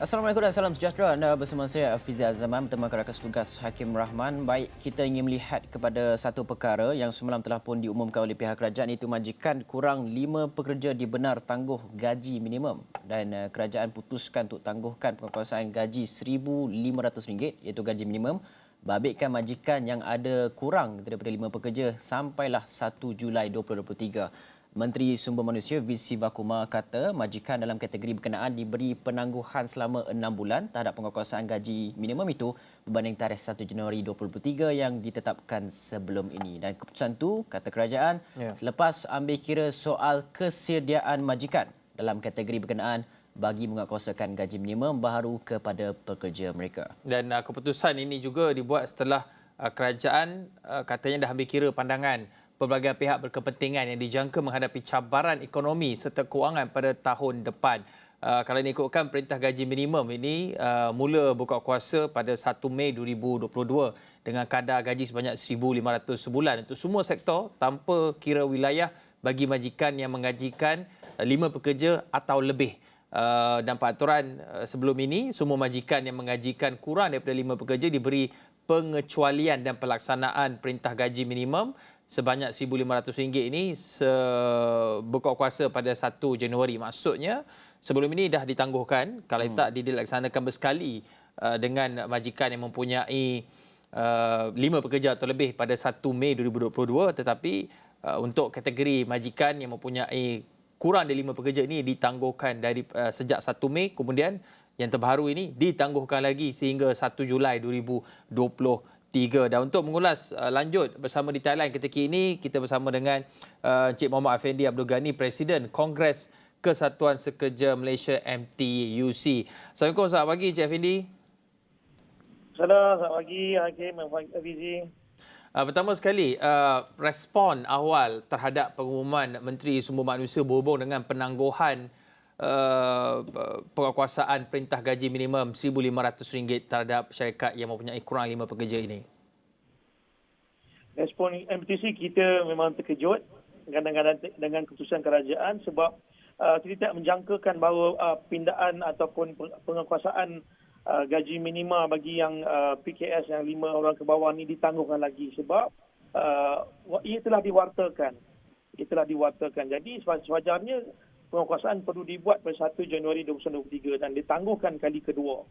Assalamualaikum dan salam sejahtera. Anda bersama saya Afizah Zaman bersama rakan tugas Hakim Rahman. Baik, kita ingin melihat kepada satu perkara yang semalam telah pun diumumkan oleh pihak kerajaan, iaitu majikan kurang 5 pekerja dibenar tangguh gaji minimum, dan kerajaan putuskan untuk tangguhkan penguasaan gaji RM1,500 iaitu gaji minimum, babitkan majikan yang ada kurang daripada 5 pekerja sampailah 1 Julai 2023. Menteri Sumber Manusia VC Vakuma kata majikan dalam kategori berkenaan diberi penangguhan selama 6 bulan terhadap penguasaan gaji minimum itu berbanding tarikh 1 Januari 2023 yang ditetapkan sebelum ini. Dan keputusan itu, kata kerajaan, selepas ambil kira soal kesediaan majikan dalam kategori berkenaan bagi menguatkuasakan gaji minimum baharu kepada pekerja mereka. Dan keputusan ini juga dibuat setelah kerajaan katanya dah ambil kira pandangan pelbagai pihak berkepentingan yang dijangka menghadapi cabaran ekonomi serta kewangan pada tahun depan. Kalau diikutkan perintah gaji minimum ini mula buka kuasa pada 1 Mei 2022 dengan kadar gaji sebanyak RM1,500 sebulan untuk semua sektor tanpa kira wilayah bagi majikan yang mengajikan 5 pekerja atau lebih. Dan peraturan sebelum ini, semua majikan yang mengajikan kurang daripada 5 pekerja diberi pengecualian dan pelaksanaan perintah gaji minimum sebanyak RM1,500 ini buka kuasa pada 1 Januari. Maksudnya sebelum ini dah ditangguhkan kalau tak dilaksanakan bersekali dengan majikan yang mempunyai 5 pekerja atau lebih pada 1 Mei 2022, tetapi untuk kategori majikan yang mempunyai kurang dari 5 pekerja ini ditangguhkan dari sejak 1 Mei, kemudian yang terbaru ini ditangguhkan lagi sehingga 1 Julai 2023. Dan untuk mengulas lanjut bersama di Thailand ketika ini, kita bersama dengan Encik Muhammad Afendi Abdul Ghani, Presiden Kongres Kesatuan Sekerja Malaysia MTUC. Assalamualaikum, selamat pagi Encik Afendi. Selamat pagi Hakim Afizi. Pertama sekali, respon awal terhadap pengumuman Menteri Sumber Manusia berhubung dengan penangguhan penguasaan perintah gaji minimum RM1,500 terhadap syarikat yang mempunyai kurang 5 pekerja ini. Respon MTC kita memang terkejut dengan keputusan kerajaan sebab kita tidak menjangkakan bahawa pindaan ataupun penguasaan gaji minima bagi yang PKS yang 5 orang ke bawah ni ditangguhkan lagi sebab ia telah diwartakan. Jadi sewajarnya penguasaan perlu dibuat pada 1 Januari 2023 dan ditangguhkan kali kedua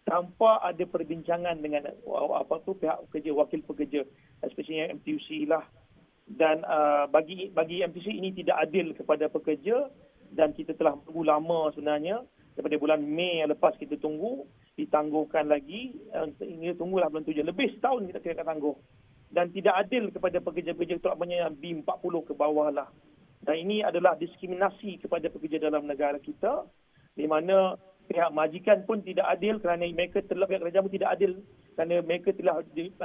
tanpa ada perbincangan dengan pihak pekerja, wakil pekerja, especially MTUC lah. Dan bagi MTUC ini tidak adil kepada pekerja dan kita telah tunggu lama sebenarnya. Daripada bulan Mei yang lepas kita tunggu, ditangguhkan lagi, hingga tunggulah bulan 7. Lebih setahun kita kira tangguh. Dan tidak adil kepada pekerja-pekerja terutamanya yang B40 ke bawah lah. Dan ini adalah diskriminasi kepada pekerja dalam negara kita, di mana pihak majikan pun tidak adil kerana mereka pihak kerajaan pun tidak adil kerana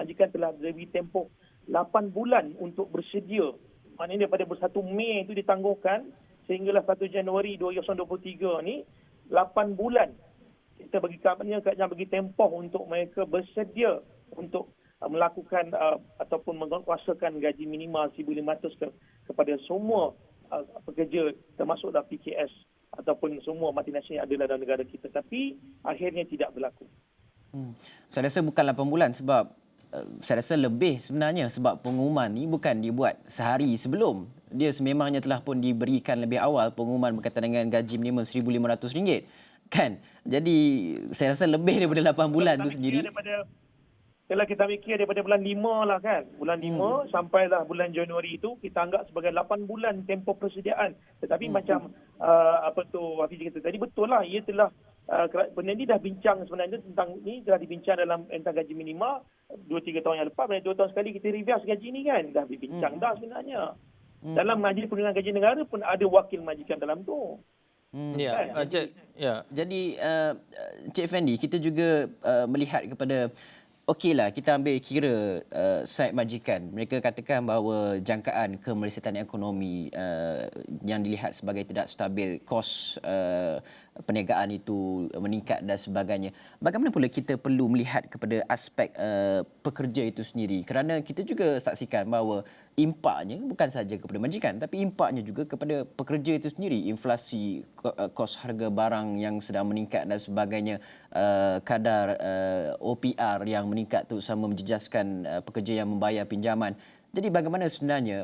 majikan telah diberi tempoh 8 bulan untuk bersedia. Maknanya daripada 1 Mei itu ditangguhkan sehinggalah 1 Januari 2023 ni 8 bulan. Kita bagi kerajaan bagi tempoh untuk mereka bersedia untuk melakukan ataupun menguasakan gaji minima RM1,500 kepada semua pekerja termasuklah PKS ataupun semua multinasional yang ada dalam negara kita. Tapi akhirnya tidak berlaku. Saya rasa bukan 8 bulan sebab saya rasa lebih sebenarnya sebab pengumuman ni bukan dibuat sehari sebelum. Dia sememangnya telah pun diberikan lebih awal pengumuman berkaitan dengan gaji minimum RM1,500 kan. Jadi saya rasa lebih daripada 8 bulan tu sendiri. Kalau kita fikir daripada bulan 5 lah kan. Bulan 5 sampailah bulan Januari itu kita anggap sebagai 8 bulan tempoh persediaan. Tetapi macam Hafiz kata tadi betul lah. Ia telah benda ni dah bincang sebenarnya tentang ni telah dibincang dalam tentang gaji minima 2-3 tahun yang lepas. 2 tahun sekali kita reverse gaji ni kan. Dah dibincang dah sebenarnya. Dalam Majlis Perundingan Gaji Negara pun ada wakil majikan dalam tu. Jadi Encik Effendi, kita juga melihat kepada okeylah kita ambil kira side majikan. Mereka katakan bahawa jangkaan kemelesatan ekonomi yang dilihat sebagai tidak stabil, kos perniagaan itu meningkat dan sebagainya. Bagaimana pula kita perlu melihat kepada aspek pekerja itu sendiri? Kerana kita juga saksikan bahawa impaknya bukan saja kepada majikan tapi impaknya juga kepada pekerja itu sendiri, inflasi, kos harga barang yang sedang meningkat dan sebagainya, kadar OPR yang meningkat terutama menjejaskan pekerja yang membayar pinjaman. Jadi bagaimana sebenarnya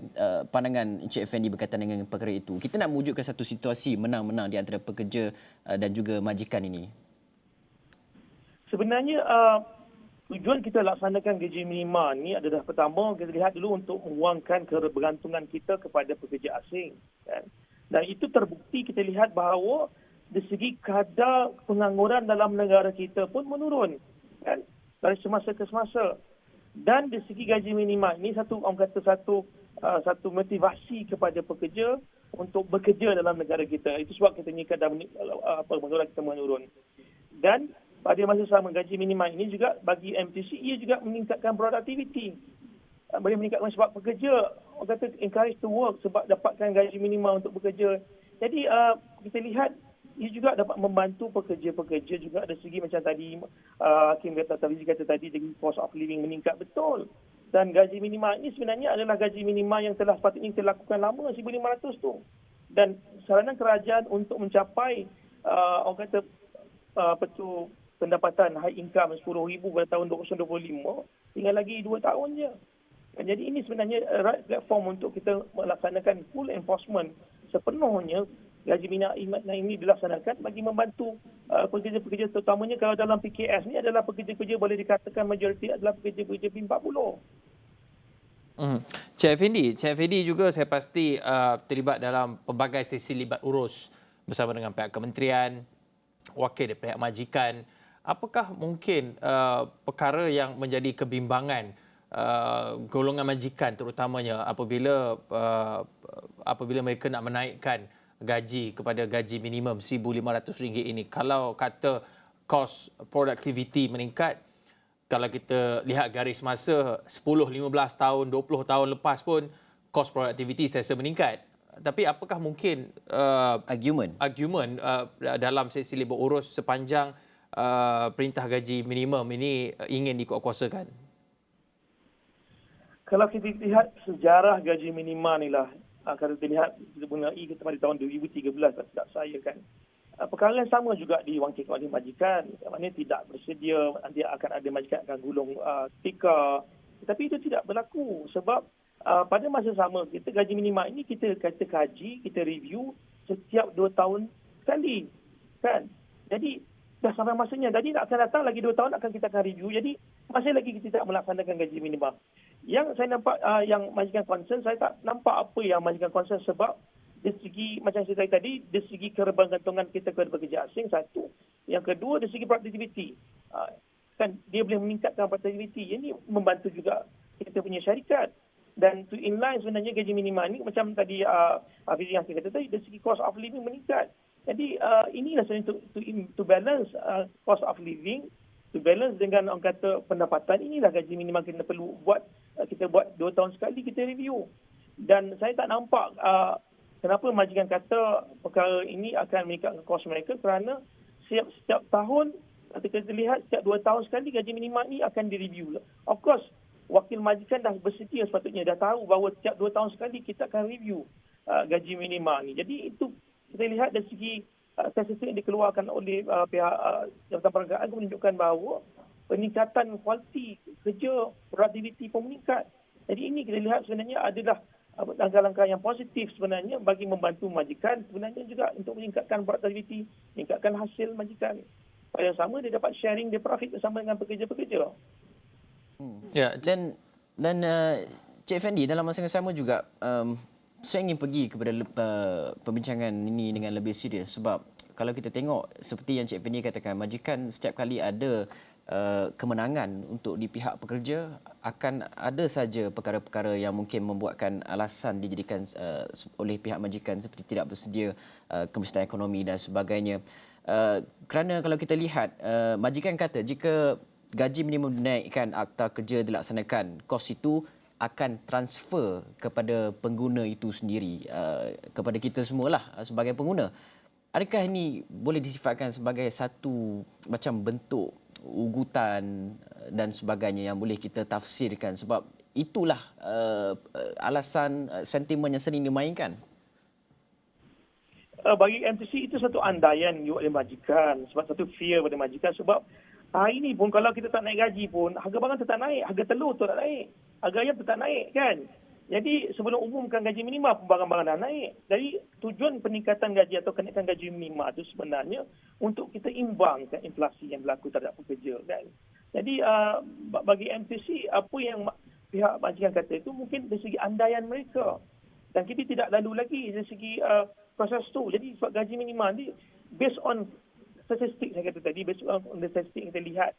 pandangan Encik Effendi berkaitan dengan perkara itu? Kita nak mewujudkan satu situasi menang-menang di antara pekerja dan juga majikan ini. Sebenarnya tujuan kita laksanakan gaji minima ni adalah pertama kita lihat dulu untuk menguangkan kebergantungan kita kepada pekerja asing, kan? Dan itu terbukti kita lihat bahawa dari segi kadar pengangguran dalam negara kita pun menurun, kan? Dari semasa ke semasa. Dan dari segi gaji minima ini satu motivasi kepada pekerja untuk bekerja dalam negara kita. Itu sebab kita ni kadar pengangguran kita menurun. Dan pada masa sama gaji minima ini juga bagi MTC ia juga meningkatkan productivity. Boleh meningkatkan sebab pekerja orang kata encourage to work sebab dapatkan gaji minima untuk bekerja. Jadi kita lihat ia juga dapat membantu pekerja-pekerja juga dari segi macam tadi Hakim kata tadi dengan cost of living meningkat betul. Dan gaji minima ini sebenarnya adalah gaji minima yang telah sepatutnya kita lakukan lama 1,500 tu. Dan saranan kerajaan untuk mencapai orang kata pendapatan high income 10,000 pada tahun 2025 tinggal lagi 2 tahun je. Jadi ini sebenarnya right platform untuk kita melaksanakan full enforcement sepenuhnya gaji minima ini dilaksanakan bagi membantu pekerja-pekerja terutamanya kalau dalam PKS ni adalah pekerja-pekerja boleh dikatakan majoriti adalah pekerja-pekerja P40. Cik Effendi juga saya pasti terlibat dalam pelbagai sesi libat urus bersama dengan pihak kementerian, wakil dari pihak majikan. Apakah mungkin perkara yang menjadi kebimbangan golongan majikan terutamanya apabila mereka nak menaikkan gaji kepada gaji minimum RM1,500 ini? Kalau kata kos productivity meningkat, kalau kita lihat garis masa 10, 15 tahun, 20 tahun lepas pun kos productivity saya rasa meningkat. Tapi apakah mungkin argument dalam sesi libat urus sepanjang perintah gaji minimum ini ingin dikuatkuasakan? Kalau kita lihat sejarah gaji minima ni lah, kalau kita lihat kita mengenai kita pada tahun 2013 tak saya kan. Perkara yang sama juga diwakilkan oleh majikan. Maknanya tidak bersedia, nanti akan ada majikan akan gulung tikar. Tetapi itu tidak berlaku sebab pada masa sama kita gaji minima ini kita kaji, kita review setiap 2 tahun sekali. Kan? Jadi dah sampai masanya. Jadi akan datang lagi 2 tahun kita akan review. Jadi masih lagi kita tidak melaksanakan gaji minima. Yang saya nampak yang majikan concern, saya tak nampak apa yang majikan concern sebab dari segi macam saya cakap tadi, dari segi kebergantungan kita kepada pekerja asing satu. Yang kedua dari segi productivity. Kan dia boleh meningkatkan productivity. Ini membantu juga kita punya syarikat. Dan to inline sebenarnya gaji minima ni macam tadi Hafiz yang saya kata tadi, dari segi cost of living meningkat. Jadi inilah sebenarnya to balance cost of living, to balance dengan orang kata pendapatan, inilah gaji minima kita perlu buat. Kita buat 2 tahun sekali kita review. Dan saya tak nampak kenapa majikan kata perkara ini akan meningkatkan kos mereka kerana setiap tahun kita lihat setiap 2 tahun sekali gaji minima ini akan direview. Of course, wakil majikan dah bersedia sepatutnya, dah tahu bahawa setiap 2 tahun sekali kita akan review gaji minima ni. Jadi itu kita lihat dari segi statistik yang dikeluarkan oleh pihak Jabatan Perniagaan menunjukkan bahawa peningkatan kualiti kerja, productivity pun meningkat. Jadi ini kita lihat sebenarnya adalah langkah-langkah yang positif sebenarnya bagi membantu majikan sebenarnya juga untuk meningkatkan productivity, meningkatkan hasil majikan. Pada yang sama dia dapat sharing the profit bersama dengan pekerja-pekerja. Ya, dan Cik Effendi dalam masa yang sama juga saya ingin pergi kepada perbincangan ini dengan lebih serius sebab kalau kita tengok seperti yang Cik Effendi katakan, majikan setiap kali ada kemenangan untuk di pihak pekerja akan ada saja perkara-perkara yang mungkin membuatkan alasan dijadikan oleh pihak majikan seperti tidak bersedia kementerian ekonomi dan sebagainya. Kerana kalau kita lihat majikan kata jika gaji minimum dinaikkan, akta kerja dilaksanakan, kos itu akan transfer kepada pengguna itu sendiri, kepada kita semualah sebagai pengguna. Adakah ini boleh disifatkan sebagai satu macam bentuk ugutan dan sebagainya yang boleh kita tafsirkan sebab itulah alasan sentimen yang sering dimainkan? Bagi MTC itu satu andaian juga oleh majikan, sebab satu fear pada majikan, sebab hari ini pun kalau kita tak naik gaji pun harga barang tetap naik, harga telur tu tak naik, harga ayam tetap naik kan. Jadi sebelum umumkan gaji minima pun barang-barang dah naik. Jadi tujuan peningkatan gaji atau kenaikan gaji minima itu sebenarnya untuk kita imbangkan inflasi yang berlaku terhadap pekerja kan. Jadi bagi MTC apa yang pihak majikan kata itu mungkin dari segi andaian mereka. Dan kita tidak lalu lagi dari segi proses tu. Jadi sebab gaji minima ni based on statistik saya kata tadi, based on the statistik yang kita lihat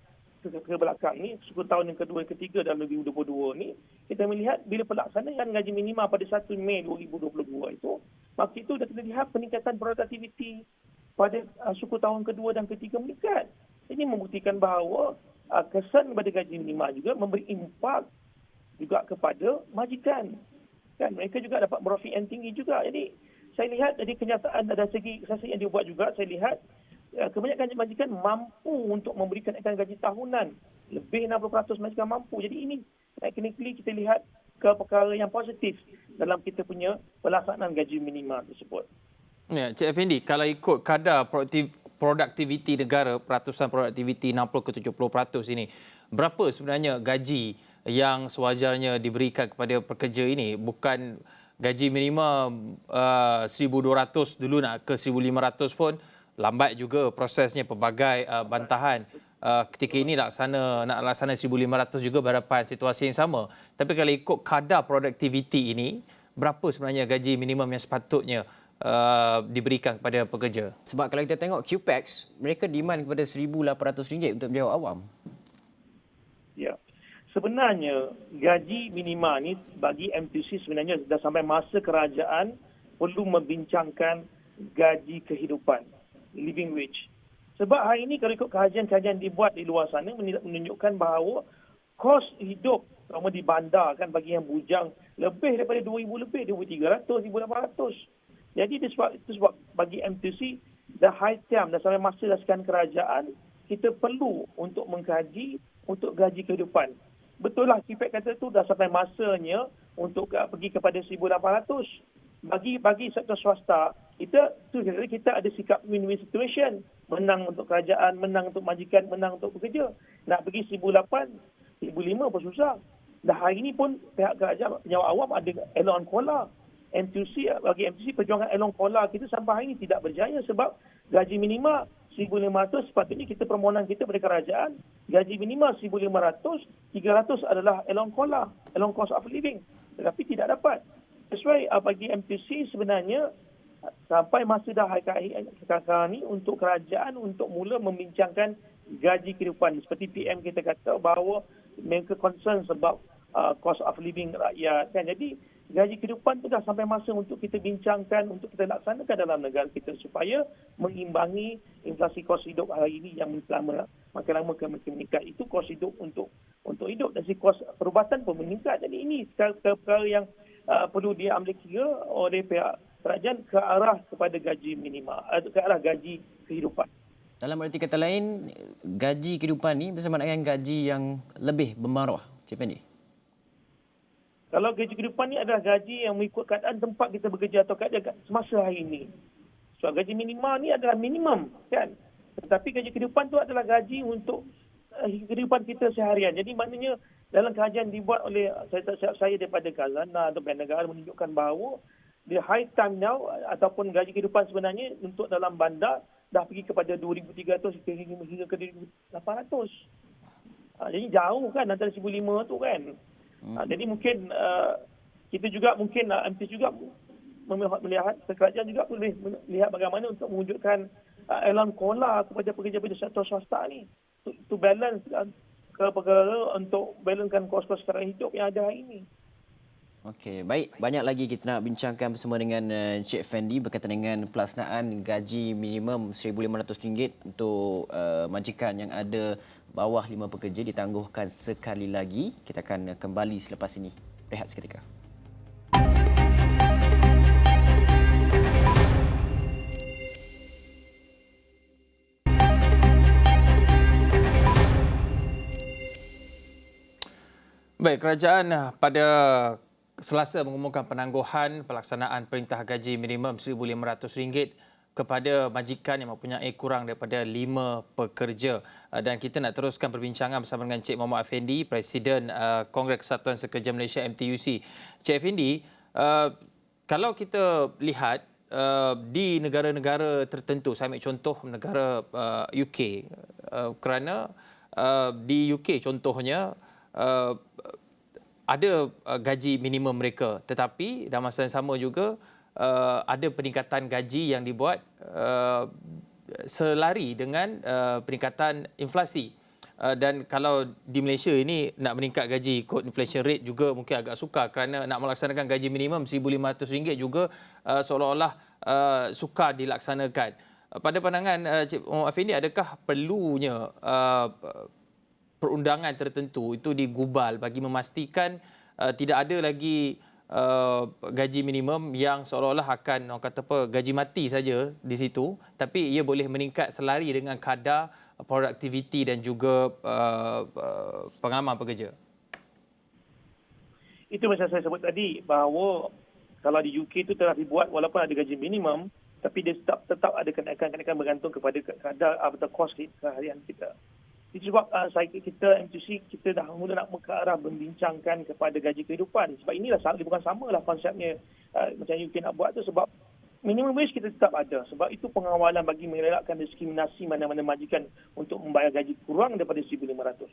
ke belakang ni, 10 tahun yang kedua, ketiga dalam 2022 ni, kita melihat bila pelaksanaan gaji minima pada 1 Mei 2022 itu, maka itu dah kita lihat peningkatan produktiviti pada suku tahun kedua dan ketiga meningkat. Ini membuktikan bahawa kesan kepada gaji minima juga memberi impak juga kepada majikan. Kan mereka juga dapat profit yang tinggi juga. Jadi saya lihat dari kenyataan dari segi statistiks yang dibuat juga, saya lihat kebanyakan majikan mampu untuk memberikan gaji tahunan. Lebih 60% majikan mampu. Jadi ini technically kita lihat ke perkara yang positif dalam kita punya pelaksanaan gaji minima tersebut. Ya, Cik Effendi, kalau ikut kadar produktiviti negara, peratusan produktiviti 60 ke 70% ini, berapa sebenarnya gaji yang sewajarnya diberikan kepada pekerja ini? Bukan gaji minimum 1,200 dulu nak ke 1,500 pun lambat juga prosesnya, pelbagai bantahan. Ketika ini nak laksana 1,500 juga berhadapan situasi yang sama. Tapi kalau ikut kadar produktiviti ini, berapa sebenarnya gaji minimum yang sepatutnya diberikan kepada pekerja? Sebab kalau kita tengok QPEX, mereka demand kepada RM1,800 untuk penjawat awam. Ya. Sebenarnya gaji minima ni bagi MTC sebenarnya dah sampai masa kerajaan perlu membincangkan gaji kehidupan, living wage. Sebab hari ini kalau ikut kajian-kajian dibuat di luar sana menunjukkan bahawa kos hidup terutama di bandar kan bagi yang bujang lebih daripada 2,000 lebih, 2,300, 1,800. Jadi itu sebab bagi MTC dah high time, dah sampai masa dasarkan kerajaan kita perlu untuk mengkaji untuk gaji kehidupan. Betul lah Kipek kata tu dah sampai masanya untuk pergi kepada 1,800. Bagi sektor swasta, kita ada sikap win-win situation. Menang untuk kerajaan, menang untuk majikan, menang untuk pekerja. Nak pergi 1,800, 1,500 pun susah. Dah hari ini pun pihak kerajaan, penjawat awam ada elon kola. Bagi MTC perjuangan elon kola kita sampai hari ini tidak berjaya sebab gaji minima 1,500 sepatutnya kita permohonan kita pada kerajaan gaji minima 1,500, 300 adalah elon kola, elon cost of living, tetapi tidak dapat. Sesuai bagi MTC sebenarnya sampai masa dah sekarang ni untuk kerajaan untuk mula membincangkan gaji kehidupan seperti PM kita kata bahawa mereka concern sebab cost of living rakyat kan. Jadi gaji kehidupan tu dah sampai masa untuk kita bincangkan, untuk kita laksanakan dalam negara kita supaya mengimbangi inflasi kos hidup hari ini yang makin lama meningkat. Itu kos hidup untuk hidup dan si kos perubatan pun meningkat. Jadi ini perkara yang perlu diambil kira oleh pihak kerajaan ke arah kepada gaji minima, ke arah gaji kehidupan. Dalam arti kata lain, gaji kehidupan ni bersama dengan gaji yang lebih bermaruah, Cik Fendi? Kalau gaji kehidupan ni adalah gaji yang mengikut keadaan tempat kita bekerja atau keadaan semasa hari ini. So gaji minima ni adalah minimum kan. Tetapi gaji kehidupan tu adalah gaji untuk kehidupan kita seharian. Jadi maknanya dalam kajian dibuat oleh saya daripada Khazanah atau Bank Negara menunjukkan bahawa the high time now ataupun gaji kehidupan sebenarnya untuk dalam bandar dah pergi kepada 2,300 hingga ke 2,800. Jadi jauh kan antara 1,500 tu kan. Jadi mungkin kita juga mungkin MT juga melihat kerajaan juga boleh melihat bagaimana untuk mewujudkan elon kola kepada pekerja-pekerja sektor swasta ni to balance perkara untuk balancekan kos-kos sekarang hidup yang ada hari ini. Okey, baik. Banyak lagi kita nak bincangkan bersama dengan Cik Fendi berkaitan dengan pelaksanaan gaji minimum RM1,500 untuk majikan yang ada bawah 5 pekerja ditangguhkan sekali lagi. Kita akan kembali selepas ini. Rehat seketika. Baik, kerajaan pada Selasa mengumumkan penangguhan pelaksanaan perintah gaji minimum RM1,500 kepada majikan yang mempunyai kurang daripada 5 pekerja. Dan kita nak teruskan perbincangan bersama dengan Cik Muhammad Afendi, Presiden Kongres Kesatuan Sekerja Malaysia MTUC. Cik Afendi, kalau kita lihat di negara-negara tertentu, saya ambil contoh negara UK, kerana di UK contohnya ada gaji minimum mereka, tetapi dalam masa yang sama juga ada peningkatan gaji yang dibuat selari dengan peningkatan inflasi. Dan kalau di Malaysia ini nak meningkat gaji ikut inflation rate juga mungkin agak sukar, kerana nak melaksanakan gaji minimum RM1,500 juga seolah-olah sukar dilaksanakan. Pada pandangan Cik Muhammad Afendi, adakah perlunya perundangan tertentu itu digubal bagi memastikan tidak ada lagi gaji minimum yang seolah-olah akan orang kata apa, gaji mati saja di situ, tapi ia boleh meningkat selari dengan kadar produktiviti dan juga pengalaman pekerja? Itu macam saya sebut tadi, bahawa kalau di UK itu telah dibuat walaupun ada gaji minimum, tapi dia tetap ada kenaikan bergantung kepada kadar atau kos harian kita. Itu sebab kita MTUC kita dah mula nak ke arah membincangkan kepada gaji kehidupan. Sebab inilah bukan samalah konsepnya macam UK nak buat tu, sebab minimum wage kita tetap ada. Sebab itu pengawalan bagi mengelakkan diskriminasi mana-mana majikan untuk membayar gaji kurang daripada RM1,500.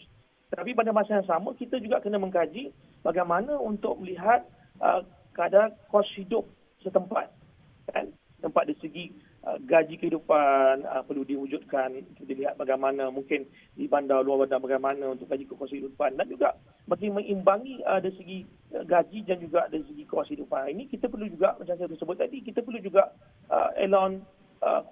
Tapi pada masa yang sama kita juga kena mengkaji bagaimana untuk melihat kadar kos hidup setempat. Kan? Tempat dari segi gaji kehidupan perlu diwujudkan. Kita lihat bagaimana mungkin di bandar, luar bandar bagaimana untuk gaji kos kehidupan, dan juga bagi mengimbangi dari segi gaji dan juga dari segi kos kehidupan. Ini kita perlu juga, macam saya sebut tadi, kita perlu juga allowance,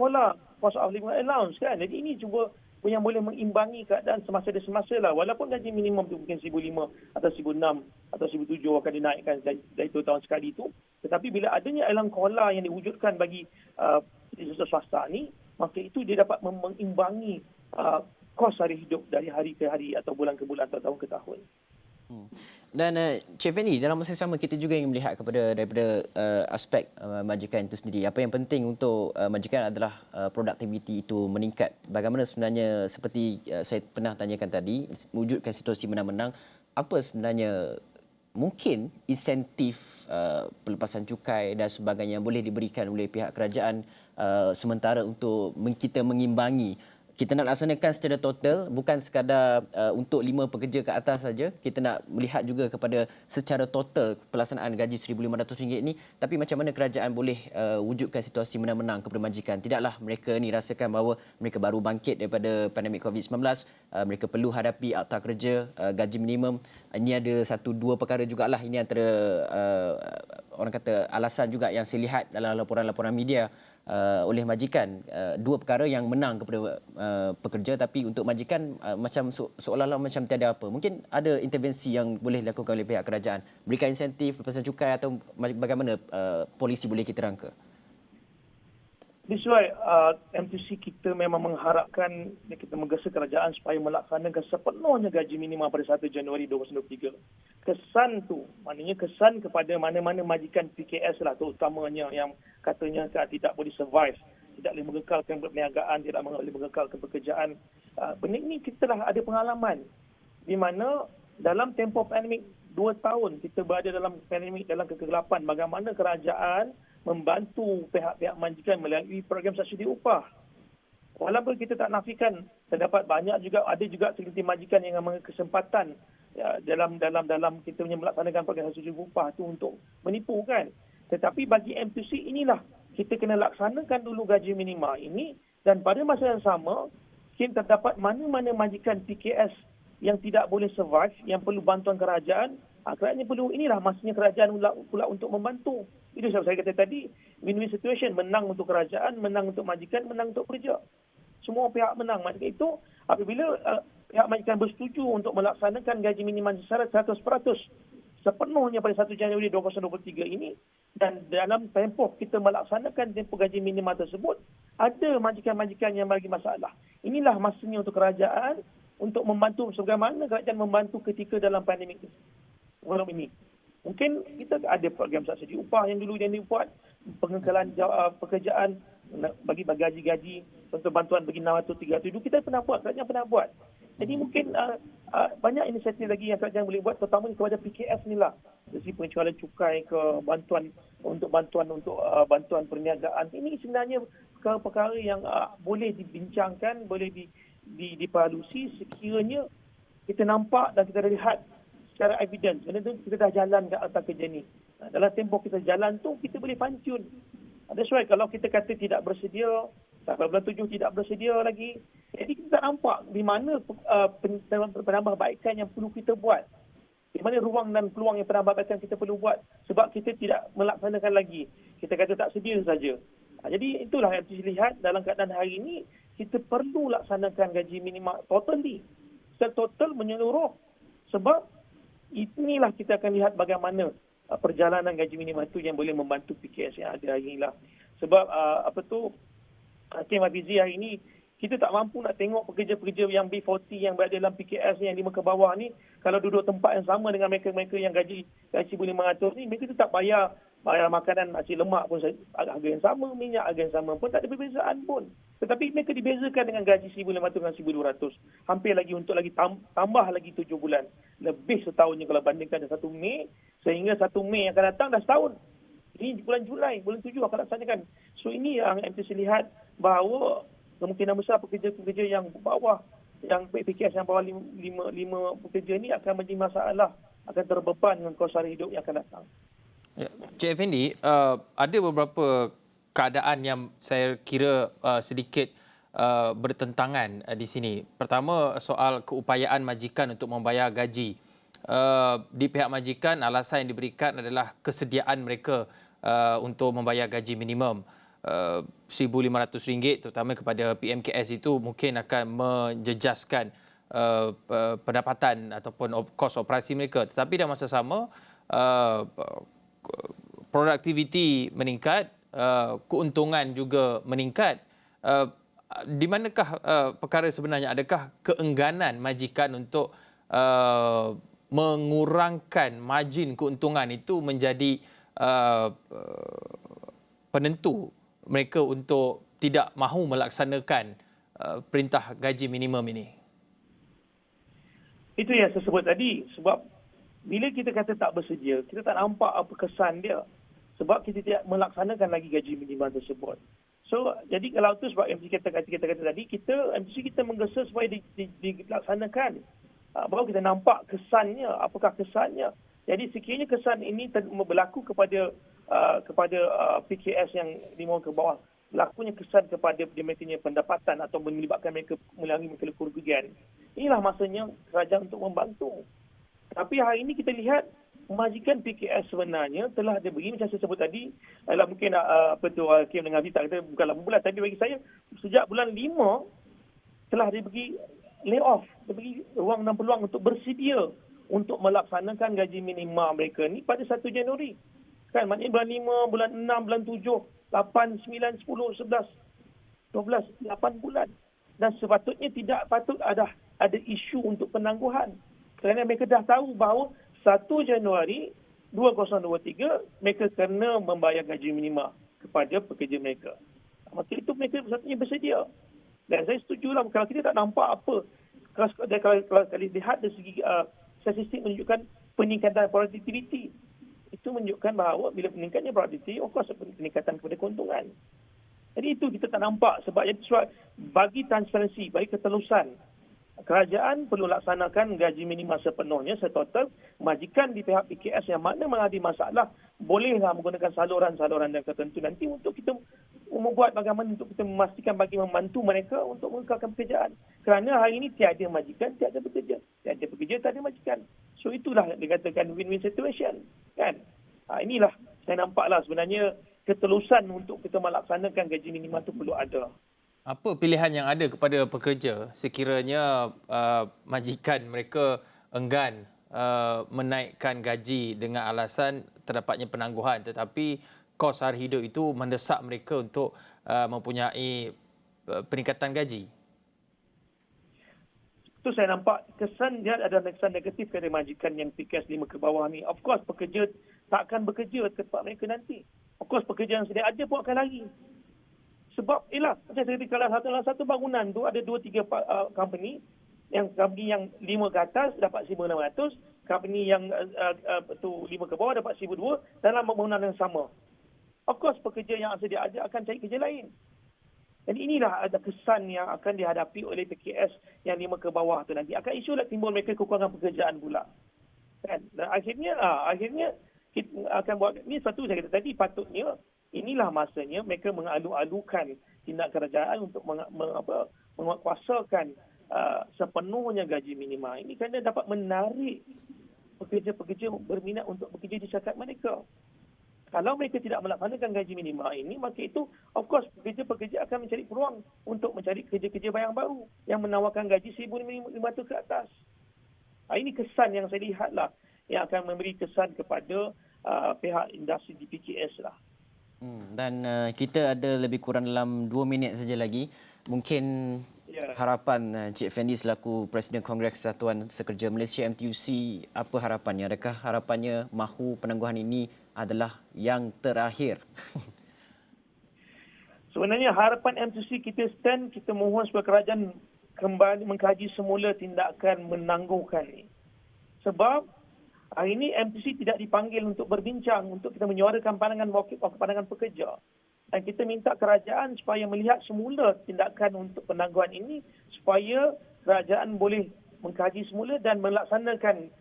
cost of living allowance kan. Jadi ini cuba yang boleh mengimbangi keadaan semasa lah. Walaupun gaji minimum tu mungkin RM1,500 atau RM1,600 atau RM1,700 akan dinaikkan dari 2 tahun sekali itu. Tetapi bila adanya allowance kola yang diwujudkan bagi sektor swasta ni, maka itu dia dapat mengimbangi kos hari hidup dari hari ke hari atau bulan ke bulan atau tahun ke tahun. Dan Cik Fendi, dalam masa yang sama kita juga ingin melihat daripada aspek majikan itu sendiri. Apa yang penting untuk majikan adalah produktiviti itu meningkat. Bagaimana sebenarnya, seperti saya pernah tanyakan tadi, wujudkan situasi menang-menang, apa sebenarnya mungkin insentif pelepasan cukai dan sebagainya yang boleh diberikan oleh pihak kerajaan sementara untuk kita mengimbangi. Kita nak laksanakan secara total, bukan sekadar untuk 5 pekerja ke atas saja. Kita nak melihat juga kepada secara total pelaksanaan gaji RM1,500 ini, tapi macam mana kerajaan boleh wujudkan situasi menang-menang kepada majikan. Tidaklah mereka ni rasakan bahawa mereka baru bangkit daripada pandemik COVID-19, mereka perlu hadapi akta kerja, gaji minimum. Ini ada 1-2 perkara jugalah, ini antara orang kata alasan juga yang saya lihat dalam laporan-laporan media oleh majikan. 2 perkara yang menang kepada pekerja, tapi untuk majikan macam seolah-olah macam tiada apa. Mungkin ada intervensi yang boleh dilakukan oleh pihak kerajaan, berikan insentif, lepasan cukai, atau bagaimana polisi boleh kita rangka. That's why MTUC kita memang mengharapkan, kita menggesa kerajaan supaya melaksanakan sepenuhnya gaji minimum pada 1 Januari 2023. Kesan tu, maknanya kesan kepada mana-mana majikan PKS lah, terutamanya yang katanya tidak boleh survive, tidak boleh mengekalkan perniagaan, tidak boleh mengekalkan pekerjaan. Benda ini kita dah ada pengalaman di mana dalam tempoh pandemik 2 tahun kita berada dalam pandemik, dalam kegelapan, bagaimana kerajaan membantu pihak-pihak majikan melalui program subsidi upah. Walaupun kita tak nafikan terdapat banyak juga, ada juga segelintir majikan yang mengambil kesempatan dalam kita melaksanakan program subsidi upah tu untuk menipu kan. Tetapi bagi MTUC inilah kita kena laksanakan dulu gaji minima ini, dan pada masa yang sama kita terdapat mana-mana majikan PKS yang tidak boleh survive, yang perlu bantuan kerajaan. Kerajaan perlu, inilah masanya kerajaan pula untuk membantu. Itu sebab saya kata tadi, win-win situation, menang untuk kerajaan, menang untuk majikan, menang untuk pekerja. Semua pihak menang. Maka itu apabila pihak majikan bersetuju untuk melaksanakan gaji minimum secara 100% sepenuhnya pada 1 Januari 2023 ini, dan dalam tempoh kita melaksanakan tempoh gaji minimum tersebut, ada majikan-majikan yang bagi masalah. Inilah masanya untuk kerajaan untuk membantu, sebagaimana kerajaan membantu ketika dalam pandemik ini. program ini. Mungkin kita ada program subsidi upah yang dulu yang dibuat, pengekalan pekerjaan, bagi gaji-gaji, contoh bantuan bagi 600, 300, dulu kita pernah buat, kerajaan pernah buat. Jadi mungkin banyak inisiatif lagi yang kerajaan boleh buat, terutama kepada PKS ni lah. Dari pengecualian cukai ke bantuan untuk bantuan perniagaan. Ini sebenarnya perkara-perkara yang boleh dibincangkan, boleh dipalusi sekiranya kita nampak dan kita lihat secara evidence. Benda tu kita dah jalan ke atas kerja ni. Dalam tempoh kita jalan tu, kita boleh pancun. That's why kalau kita kata tidak bersedia, sampai bulan 7 tidak bersedia lagi, jadi kita tak nampak di mana penambahbaikan yang perlu kita buat. Di mana ruang dan peluang yang penambahbaikan kita perlu buat sebab kita tidak melaksanakan lagi. Kita kata tak sedia saja. Jadi itulah yang kita lihat dalam keadaan hari ini, kita perlu laksanakan gaji minima totally. Secara total menyeluruh. Sebab inilah kita akan lihat bagaimana perjalanan gaji minima itu yang boleh membantu PKS yang ada hari inilah. Sebab Hakim Hafizi hari ini, kita tak mampu nak tengok pekerja-pekerja yang B40 yang berada dalam PKS yang 5 ke bawah ni, kalau duduk tempat yang sama dengan mereka-mereka yang gaji 1,500 ni, mereka tetap bayar makanan nasi lemak pun harga yang sama, minyak harga yang sama pun, tak ada perbezaan pun. Tetapi mereka dibezakan dengan gaji 1,500 dengan 1,200. Hampir lagi untuk tambah lagi 7 bulan. Lebih setahunnya kalau bandingkan dengan 1 Mei, sehingga 1 Mei yang akan datang dah setahun. Ini bulan Julai, bulan 7 akan laksanakan. So ini yang MTC lihat bahawa kemungkinan besar pekerja-pekerja yang bawah, yang PKS yang bawah 5 pekerja ni akan menjadi masalah, akan terbeban dengan kos sara hidup yang akan datang. Ya, Cik Effendi, ada beberapa keadaan yang saya kira sedikit bertentangan di sini. Pertama, soal keupayaan majikan untuk membayar gaji. Di pihak majikan, alasan yang diberikan adalah kesediaan mereka untuk membayar gaji minimum. RM1,500 terutama kepada PMKS itu mungkin akan menjejaskan pendapatan ataupun kos operasi mereka. Tetapi dalam masa sama, produktiviti meningkat, keuntungan juga meningkat. Di manakah perkara sebenarnya? Adakah keengganan majikan untuk mengurangkan margin keuntungan itu menjadi penentu mereka untuk tidak mahu melaksanakan perintah gaji minimum ini? Itu yang saya sebut tadi. Sebab bila kita kata tak bersedia, kita tak nampak apa kesan dia. Sebab kita tidak melaksanakan lagi gaji minimum tersebut. So, jadi kalau itu sebab MTC kita kata tadi, MTC kita menggesa supaya dilaksanakan. Baru kita nampak kesannya, apakah kesannya. Jadi sekiranya kesan ini berlaku kepada PKS yang 5 ke bawah, berlakunya kesan kepada mereka pendapatan atau melibatkan mereka melalui kerugian. Inilah masanya kerajaan untuk membantu. Tapi hari ini kita lihat majikan PKS sebenarnya telah diberi, macam saya sebut tadi, mungkin Hakim dengan Hafiz kata bukan 8 bulan, tapi bagi saya sejak bulan 5 telah diberi layoff, diberi ruang dan peluang untuk bersedia untuk melaksanakan gaji minima mereka ni pada 1 Januari. Kan, maknanya bulan 5, bulan 6, bulan 7, 8, 9, 10, 11, 12, 8 bulan. Dan sepatutnya tidak patut ada isu untuk penangguhan. Kerana mereka dah tahu bahawa 1 Januari 2023 mereka kena membayar gaji minima kepada pekerja mereka. Maka itu mereka sepatutnya bersedia. Dan saya setujulah kalau kita tak nampak apa. Kalau lihat dari segi statistik menunjukkan peningkatan produktiviti. Itu menunjukkan bahawa bila meningkatnya produktiviti, of course peningkatan kepada keuntungan. Jadi itu kita tak nampak. Sebab bagi transparansi, bagi ketelusan, kerajaan perlu laksanakan gaji minima sepenuhnya, setotal. Majikan di pihak PKS yang mana mengalami masalah, bolehlah menggunakan saluran-saluran yang tertentu nanti untuk kita membuat bagaimana untuk kita memastikan bagi membantu mereka untuk mengekalkan pekerjaan. Kerana hari ini tiada majikan, tiada pekerja. Tiada pekerja, tiada majikan. So itulah dikatakan win-win situation. Kan? Inilah saya nampaklah sebenarnya ketelusan untuk kita melaksanakan gaji minima itu perlu ada. Apa pilihan yang ada kepada pekerja sekiranya majikan mereka enggan menaikkan gaji dengan alasan terdapatnya penangguhan, tetapi kos sara hidup itu mendesak mereka untuk mempunyai peningkatan gaji? Tu saya nampak kesan dia ada kesan negatif kepada majikan yang PKS 5 ke bawah ni. Of course pekerja tak akan bekerja ke tempat mereka nanti. Of course pekerja yang sedia ada pun akan lari. Sebab macam saya kata kalau satu bangunan tu ada 2-3 company yang 5 ke atas dapat 1,600, company yang 5 ke bawah dapat 1,200 dalam bangunan yang sama. Of course pekerja yang sedia ada akan cari kerja lain. Dan inilah ada kesan yang akan dihadapi oleh PKS yang 5 ke bawah tu nanti. Akan isulah timbul mereka kekurangan pekerjaan pula. Kan? Dan akhirnya kita akan buat, ni satu saya kata tadi, patutnya inilah masanya mereka mengalu-alukan tindak kerajaan untuk menguatkuasakan sepenuhnya gaji minima. Ini kerana dapat menarik pekerja-pekerja berminat untuk bekerja di syarikat mereka. Kalau mereka tidak melaksanakan gaji minima ini, maka itu, of course, pekerja-pekerja akan mencari peluang untuk mencari kerja-kerja yang baru yang menawarkan gaji 1,500 ke atas. Ini kesan yang saya lihatlah yang akan memberi kesan kepada pihak industri di PKS lah. Dan kita ada lebih kurang dalam 2 minit saja lagi. Mungkin harapan Cik Fendi selaku Presiden Kongres Kesatuan Sekerja Malaysia MTUC, apa harapannya? Adakah harapannya mahu penangguhan ini adalah yang terakhir? Sebenarnya harapan MTUC kita stand, kita mohon supaya kerajaan kembali mengkaji semula tindakan menangguhkan ini. Sebab hari ini MTUC tidak dipanggil untuk berbincang, untuk kita menyuarakan pandangan pekerja. Dan kita minta kerajaan supaya melihat semula tindakan untuk penangguhan ini supaya kerajaan boleh mengkaji semula dan melaksanakan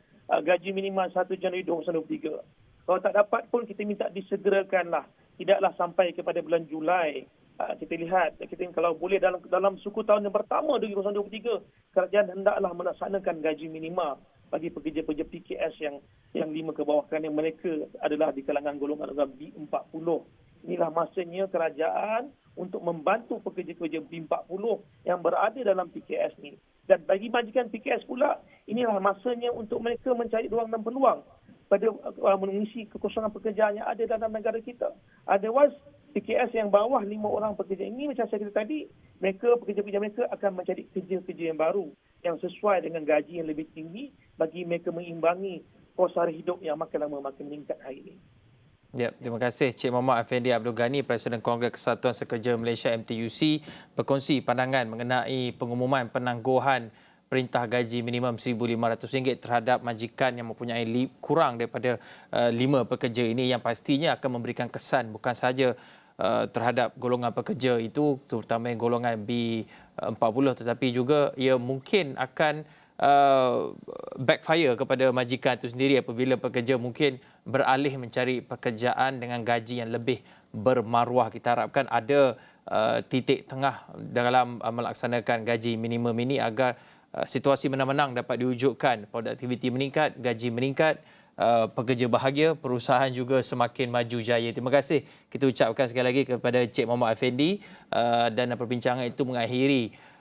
gaji minima 1 Januari 2023. Kalau tak dapat pun kita minta disegerakanlah. Tidaklah sampai kepada bulan Julai. Kita lihat, kalau boleh dalam suku tahun yang pertama 2023, kerajaan hendaklah melaksanakan gaji minima bagi pekerja-pekerja PKS yang 5 ke bawah kerana mereka adalah di kalangan golongan B40. Inilah masanya kerajaan untuk membantu pekerja-pekerja B40 yang berada dalam PKS ni. Dan bagi majikan PKS pula, inilah masanya untuk mereka mencari ruang dan peluang pada mengisi kekosongan pekerjaan yang ada dalam negara kita. Otherwise, PKS yang bawah 5 orang pekerja ini, macam saya kata tadi, pekerja-pekerja mereka akan mencari kerja-kerja yang baru yang sesuai dengan gaji yang lebih tinggi bagi mereka mengimbangi kos sara hidup yang makin lama makin meningkat hari ini. Ya, terima kasih Cik Muhammad Afendi Abdul Ghani, Presiden Kongres Kesatuan Sekerja Malaysia MTUC, berkongsi pandangan mengenai pengumuman penangguhan perintah gaji minimum RM1,500 terhadap majikan yang mempunyai kurang daripada 5 pekerja ini, yang pastinya akan memberikan kesan bukan sahaja terhadap golongan pekerja itu, terutama golongan B40, tetapi juga ia mungkin akan backfire kepada majikan itu sendiri apabila pekerja mungkin beralih mencari pekerjaan dengan gaji yang lebih bermaruah. Kita harapkan ada titik tengah dalam melaksanakan gaji minimum ini agar situasi menang-menang dapat diwujudkan, produktiviti meningkat, gaji meningkat, pekerja bahagia, perusahaan juga semakin maju jaya. Terima kasih kita ucapkan sekali lagi kepada Cik Muhammad Afendi, dan perbincangan itu mengakhiri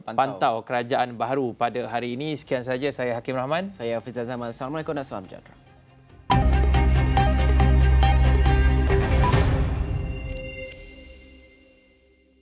pantau kerajaan baharu pada hari ini. Sekian saja, saya Hakim Rahman. Saya Hafiz Zaman. Assalamualaikum dan salam sejahtera.